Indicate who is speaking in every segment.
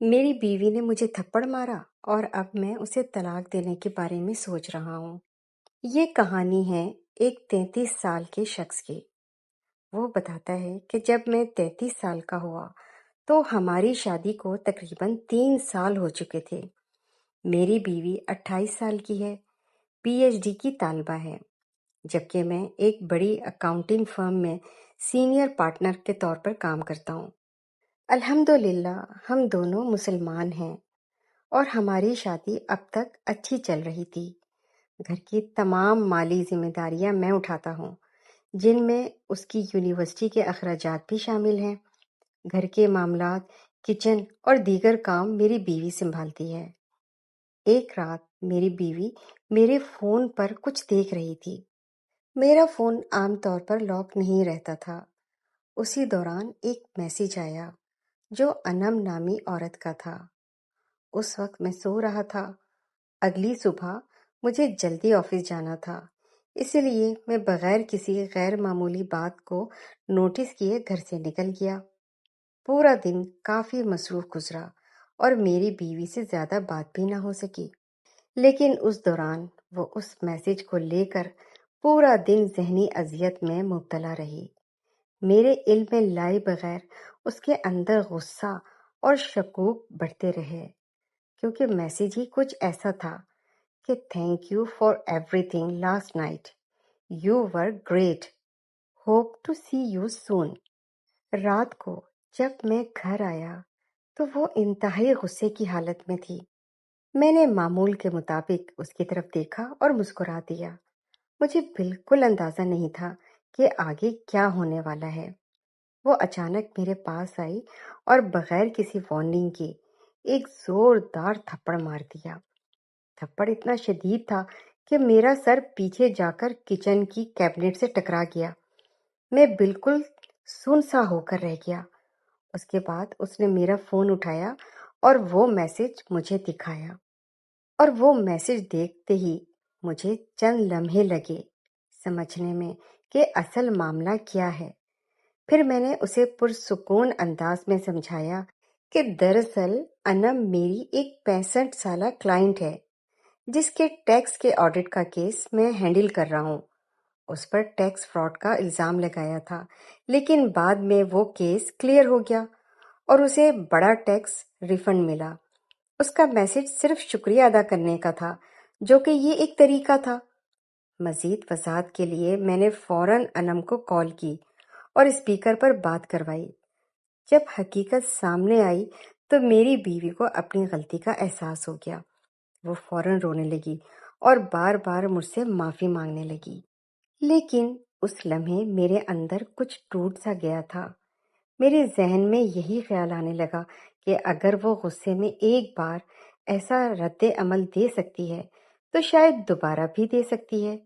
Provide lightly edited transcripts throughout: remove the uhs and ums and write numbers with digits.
Speaker 1: میری بیوی نے مجھے تھپڑ مارا اور اب میں اسے طلاق دینے کے بارے میں سوچ رہا ہوں۔ یہ کہانی ہے ایک 33 سال کے شخص کی۔ وہ بتاتا ہے کہ جب میں 33 سال کا ہوا تو ہماری شادی کو تقریباً 3 سال ہو چکے تھے۔ میری بیوی 28 سال کی ہے، پی ایچ ڈی کی طالبہ ہے، جبکہ میں ایک بڑی اکاؤنٹنگ فرم میں سینئر پارٹنر کے طور پر کام کرتا ہوں۔ الحمدللہ ہم دونوں مسلمان ہیں اور ہماری شادی اب تک اچھی چل رہی تھی۔ گھر کی تمام مالی ذمہ داریاں میں اٹھاتا ہوں، جن میں اس کی یونیورسٹی کے اخراجات بھی شامل ہیں۔ گھر کے معاملات، کچن اور دیگر کام میری بیوی سنبھالتی ہے۔ ایک رات میری بیوی میرے فون پر کچھ دیکھ رہی تھی۔ میرا فون عام طور پر لاک نہیں رہتا تھا۔ اسی دوران ایک میسج آیا جو انم نامی عورت کا تھا۔ اس وقت میں سو رہا تھا۔ اگلی صبح مجھے جلدی آفس جانا تھا، اسی لیے میں بغیر کسی غیر معمولی بات کو نوٹس کیے گھر سے نکل گیا۔ پورا دن کافی مصروف گزرا اور میری بیوی سے زیادہ بات بھی نہ ہو سکی، لیکن اس دوران وہ اس میسج کو لے کر پورا دن ذہنی اذیت میں مبتلا رہی۔ میرے علم میں لائے بغیر اس کے اندر غصہ اور شکوک بڑھتے رہے، کیونکہ میسج ہی کچھ ایسا تھا کہ thank you for everything last night, you were great, hope to see you soon. رات کو جب میں گھر آیا تو وہ انتہائی غصے کی حالت میں تھی۔ میں نے معمول کے مطابق اس کی طرف دیکھا اور مسکرا دیا۔ مجھے بالکل اندازہ نہیں تھا کہ آگے کیا ہونے والا ہے۔ وہ اچانک میرے پاس آئی اور بغیر کسی وارننگ کے ایک زوردار تھپڑ مار دیا۔ تھپڑ اتنا شدید تھا کہ میرا سر پیچھے جا کر کچن کی کیبنٹ سے ٹکرا گیا۔ میں بالکل سن سا ہو کر رہ گیا۔ اس کے بعد اس نے میرا فون اٹھایا اور وہ میسج مجھے دکھایا، اور وہ میسج دیکھتے ہی مجھے چند لمحے لگے سمجھنے میں کہ اصل معاملہ کیا ہے۔ پھر میں نے اسے پرسکون انداز میں سمجھایا کہ دراصل انم میری ایک 65 سالہ کلائنٹ ہے جس کے ٹیکس کے آڈٹ کا کیس میں ہینڈل کر رہا ہوں۔ اس پر ٹیکس فراڈ کا الزام لگایا تھا، لیکن بعد میں وہ کیس کلیئر ہو گیا اور اسے بڑا ٹیکس ریفنڈ ملا۔ اس کا میسج صرف شکریہ ادا کرنے کا تھا، جو کہ یہ ایک طریقہ تھا۔ مزید وضاحت کے لیے میں نے فوراً انم کو کال کی اور اسپیکر پر بات کروائی۔ جب حقیقت سامنے آئی تو میری بیوی کو اپنی غلطی کا احساس ہو گیا۔ وہ فوراً رونے لگی اور بار بار مجھ سے معافی مانگنے لگی، لیکن اس لمحے میرے اندر کچھ ٹوٹ سا گیا تھا۔ میرے ذہن میں یہی خیال آنے لگا کہ اگر وہ غصے میں ایک بار ایسا رد عمل دے سکتی ہے تو شاید دوبارہ بھی دے سکتی ہے۔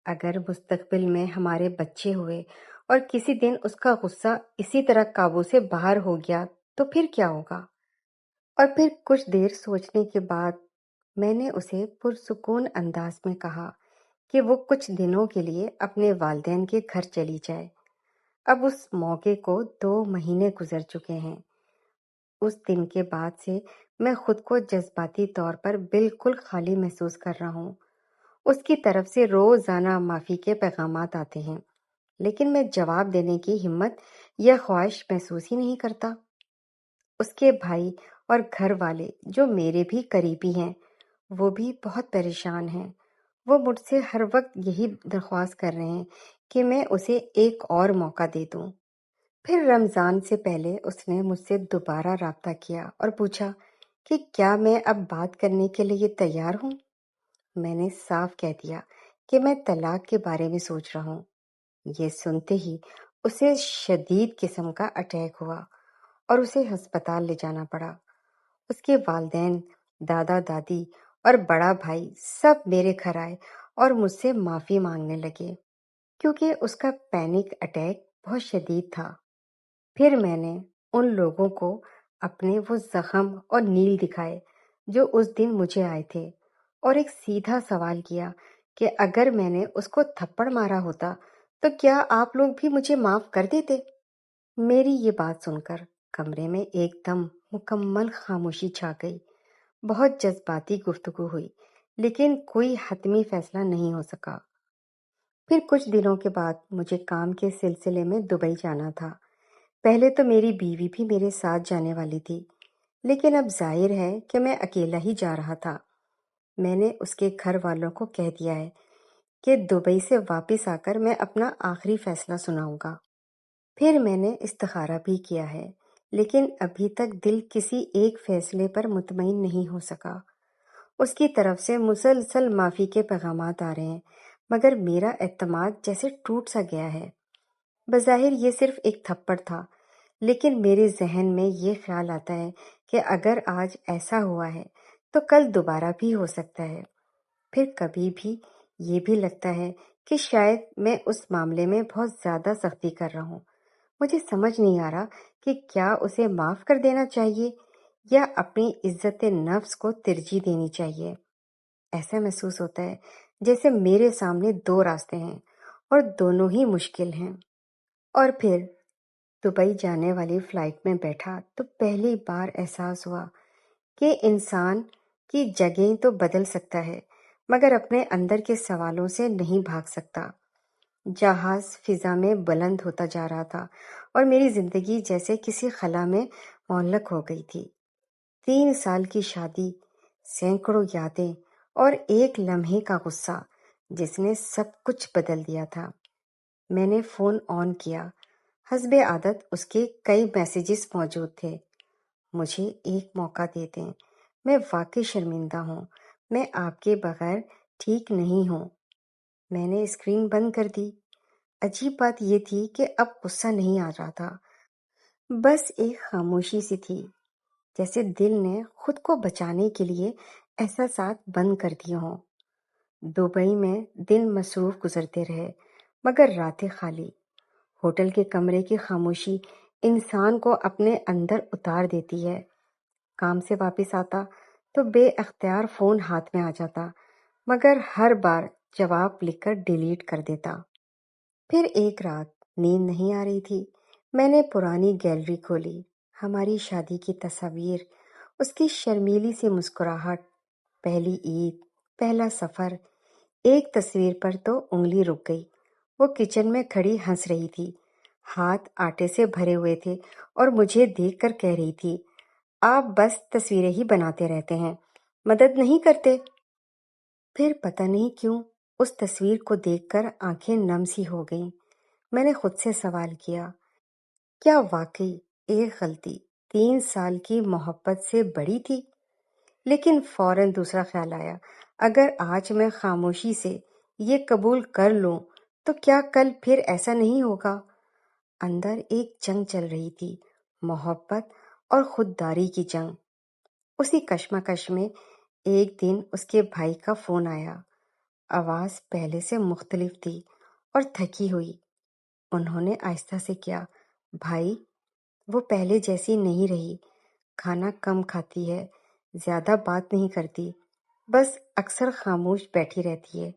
Speaker 1: اگر مستقبل میں ہمارے بچے ہوئے اور کسی دن اس کا غصہ اسی طرح قابو سے باہر ہو گیا تو پھر کیا ہوگا؟ اور پھر کچھ دیر سوچنے کے بعد میں نے اسے پرسکون انداز میں کہا کہ وہ کچھ دنوں کے لیے اپنے والدین کے گھر چلی جائے۔ اب اس موقع کو 2 مہینے گزر چکے ہیں۔ اس دن کے بعد سے میں خود کو جذباتی طور پر بالکل خالی محسوس کر رہا ہوں۔ اس کی طرف سے روزانہ معافی کے پیغامات آتے ہیں، لیکن میں جواب دینے کی ہمت یا خواہش محسوس ہی نہیں کرتا۔ اس کے بھائی اور گھر والے جو میرے بھی قریبی ہیں، وہ بھی بہت پریشان ہیں۔ وہ مجھ سے ہر وقت یہی درخواست کر رہے ہیں کہ میں اسے ایک اور موقع دے دوں۔ پھر رمضان سے پہلے اس نے مجھ سے دوبارہ رابطہ کیا اور پوچھا کہ کیا میں اب بات کرنے کے لیے تیار ہوں۔ میں نے صاف کہہ دیا کہ میں طلاق کے بارے میں سوچ رہا ہوں۔ یہ سنتے ہی اسے شدید قسم کا اٹیک ہوا اور اسے ہسپتال لے جانا پڑا۔ اس کے والدین، دادا دادی اور بڑا بھائی سب میرے گھر آئے اور مجھ سے معافی مانگنے لگے، کیونکہ اس کا پینک اٹیک بہت شدید تھا۔ پھر میں نے ان لوگوں کو اپنے وہ زخم اور نیل دکھائے جو اس دن مجھے آئے تھے، اور ایک سیدھا سوال کیا کہ اگر میں نے اس کو تھپڑ مارا ہوتا تو کیا آپ لوگ بھی مجھے معاف کر دیتے؟ میری یہ بات سن کر کمرے میں ایک دم مکمل خاموشی چھا گئی۔ بہت جذباتی گفتگو ہوئی، لیکن کوئی حتمی فیصلہ نہیں ہو سکا۔ پھر کچھ دنوں کے بعد مجھے کام کے سلسلے میں دبئی جانا تھا۔ پہلے تو میری بیوی بھی میرے ساتھ جانے والی تھی، لیکن اب ظاہر ہے کہ میں اکیلا ہی جا رہا تھا۔ میں نے اس کے گھر والوں کو کہہ دیا ہے کہ دبئی سے واپس آ کر میں اپنا آخری فیصلہ سناؤں گا۔ پھر میں نے استخارہ بھی کیا ہے، لیکن ابھی تک دل کسی ایک فیصلے پر مطمئن نہیں ہو سکا۔ اس کی طرف سے مسلسل معافی کے پیغامات آ رہے ہیں، مگر میرا اعتماد جیسے ٹوٹ سا گیا ہے۔ بظاہر یہ صرف ایک تھپڑ تھا، لیکن میرے ذہن میں یہ خیال آتا ہے کہ اگر آج ایسا ہوا ہے تو کل دوبارہ بھی ہو سکتا ہے۔ پھر کبھی بھی یہ بھی لگتا ہے کہ شاید میں اس معاملے میں بہت زیادہ سختی کر رہا ہوں۔ مجھے سمجھ نہیں آ رہا کہ کیا اسے معاف کر دینا چاہیے یا اپنی عزت نفس کو ترجیح دینی چاہیے۔ ایسا محسوس ہوتا ہے جیسے میرے سامنے دو راستے ہیں اور دونوں ہی مشکل ہیں۔ اور پھر دبئی جانے والی فلائٹ میں بیٹھا تو پہلی بار احساس ہوا کہ انسان کی جگہیں تو بدل سکتا ہے، مگر اپنے اندر کے سوالوں سے نہیں بھاگ سکتا۔ جہاز فضا میں بلند ہوتا جا رہا تھا اور میری زندگی جیسے کسی خلا میں معلق ہو گئی تھی۔ 3 سال کی شادی، سینکڑوں یادیں اور ایک لمحے کا غصہ جس نے سب کچھ بدل دیا تھا۔ میں نے فون آن کیا۔ حسب عادت اس کے کئی میسیجز موجود تھے۔ مجھے ایک موقع دے دیں، میں واقعی شرمندہ ہوں، میں آپ کے بغیر ٹھیک نہیں ہوں۔ میں نے اسکرین بند کر دی۔ عجیب بات یہ تھی کہ اب غصہ نہیں آ رہا تھا، بس ایک خاموشی سی تھی، جیسے دل نے خود کو بچانے کے لیے احساسات بند کر دیے ہوں۔ دبئی میں دن مصروف گزرتے رہے، مگر راتیں خالی۔ ہوٹل کے کمرے کی خاموشی انسان کو اپنے اندر اتار دیتی ہے۔ کام سے واپس آتا تو بے اختیار فون ہاتھ میں آ جاتا، مگر ہر بار جواب لکھ کر ڈیلیٹ کر دیتا۔ پھر ایک رات نیند نہیں آ رہی تھی۔ میں نے پرانی گیلری کھولی، ہماری شادی کی تصاویر، اس کی شرمیلی سی مسکراہٹ، پہلی عید، پہلا سفر۔ ایک تصویر پر تو انگلی رک گئی۔ وہ کچن میں کھڑی ہنس رہی تھی، ہاتھ آٹے سے بھرے ہوئے تھے اور مجھے دیکھ کر کہہ رہی تھی، آپ بس تصویریں ہی بناتے رہتے ہیں، مدد نہیں کرتے۔ پھر پتہ نہیں کیوں اس تصویر کو دیکھ کر آنکھیں نم سی ہو گئیں۔ میں نے خود سے سوال کیا، کیا واقعی ایک غلطی 3 سال کی محبت سے بڑی تھی؟ لیکن فوراً دوسرا خیال آیا، اگر آج میں خاموشی سے یہ قبول کر لوں تو کیا کل پھر ایسا نہیں ہوگا؟ اندر ایک جنگ چل رہی تھی، محبت اور خودداری کی جنگ۔ اسی کشمکش میں ایک دن اس کے بھائی کا فون آیا۔ آواز پہلے سے مختلف تھی اور تھکی ہوئی۔ انہوں نے آہستہ سے کیا، بھائی، وہ پہلے جیسی نہیں رہی، کھانا کم کھاتی ہے، زیادہ بات نہیں کرتی، بس اکثر خاموش بیٹھی رہتی ہے۔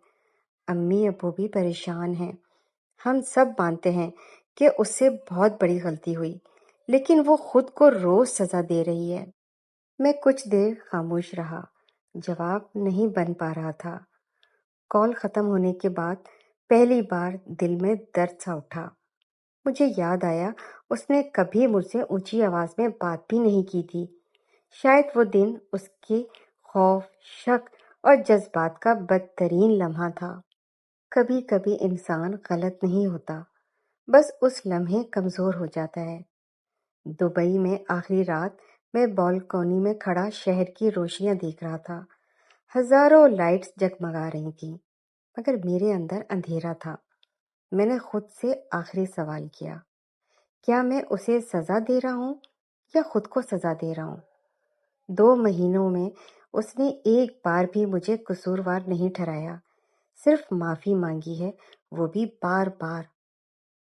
Speaker 1: امی ابو بھی پریشان ہیں۔ ہم سب مانتے ہیں کہ اس سے بہت بڑی غلطی ہوئی، لیکن وہ خود کو روز سزا دے رہی ہے۔ میں کچھ دیر خاموش رہا، جواب نہیں بن پا رہا تھا۔ کال ختم ہونے کے بعد پہلی بار دل میں درد سا اٹھا۔ مجھے یاد آیا اس نے کبھی مجھ سے اونچی آواز میں بات بھی نہیں کی تھی۔ شاید وہ دن اس کے خوف، شک اور جذبات کا بدترین لمحہ تھا۔ کبھی کبھی انسان غلط نہیں ہوتا، بس اس لمحے کمزور ہو جاتا ہے۔ دبئی میں آخری رات میں بالکونی میں کھڑا شہر کی روشنیاں دیکھ رہا تھا۔ ہزاروں لائٹس جگمگا رہی تھیں، مگر میرے اندر اندھیرا تھا۔ میں نے خود سے آخری سوال کیا، کیا میں اسے سزا دے رہا ہوں یا خود کو سزا دے رہا ہوں؟ 2 مہینوں میں اس نے ایک بار بھی مجھے قصوروار نہیں ٹھہرایا، صرف معافی مانگی ہے، وہ بھی بار بار۔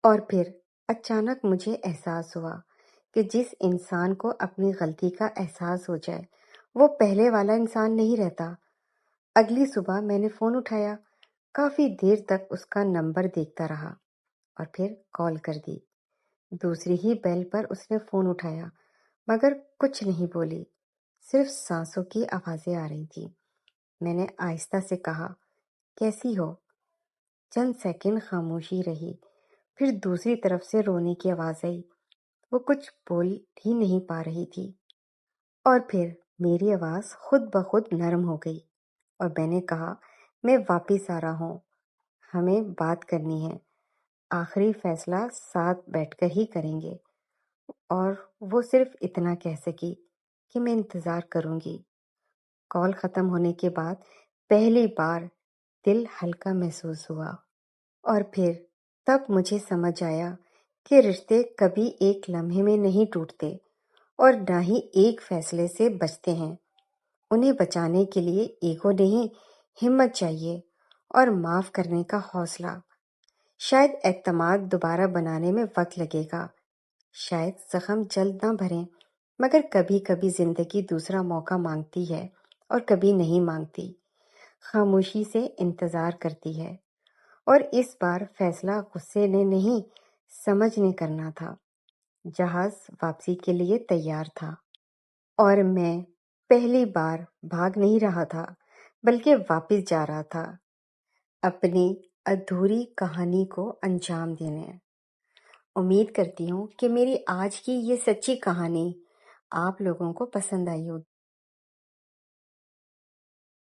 Speaker 1: اور پھر اچانک مجھے احساس ہوا کہ جس انسان کو اپنی غلطی کا احساس ہو جائے وہ پہلے والا انسان نہیں رہتا۔ اگلی صبح میں نے فون اٹھایا، کافی دیر تک اس کا نمبر دیکھتا رہا اور پھر کال کر دی۔ دوسری ہی بیل پر اس نے فون اٹھایا، مگر کچھ نہیں بولی، صرف سانسوں کی آوازیں آ رہی تھی۔ میں نے آہستہ سے کہا، کیسی ہو؟ چند سیکنڈ خاموشی رہی، پھر دوسری طرف سے رونے کی آواز آئی۔ وہ کچھ بول ہی نہیں پا رہی تھی، اور پھر میری آواز خود بخود نرم ہو گئی اور میں نے کہا، میں واپس آ رہا ہوں، ہمیں بات کرنی ہے، آخری فیصلہ ساتھ بیٹھ کر ہی کریں گے۔ اور وہ صرف اتنا کہہ سکی کہ میں انتظار کروں گی۔ کال ختم ہونے کے بعد پہلی بار دل ہلکا محسوس ہوا، اور پھر تب مجھے سمجھ آیا کہ رشتے کبھی ایک لمحے میں نہیں ٹوٹتے اور نہ ہی ایک فیصلے سے بچتے ہیں۔ انہیں بچانے کے لیے ایگو نہیں، ہمت چاہیے اور معاف کرنے کا حوصلہ۔ شاید اعتماد دوبارہ بنانے میں وقت لگے گا، شاید زخم جلد نہ بھریں، مگر کبھی کبھی زندگی دوسرا موقع مانگتی ہے اور کبھی نہیں مانگتی، خاموشی سے انتظار کرتی ہے۔ اور اس بار فیصلہ غصے نے نہیں، سمجھ نے کرنا تھا۔ جہاز واپسی کے لیے تیار تھا، اور میں پہلی بار بھاگ نہیں رہا تھا بلکہ واپس جا رہا تھا، اپنی ادھوری کہانی کو انجام دینے۔ امید کرتی ہوں کہ میری آج کی یہ سچی کہانی آپ لوگوں کو پسند آئی ہوگی۔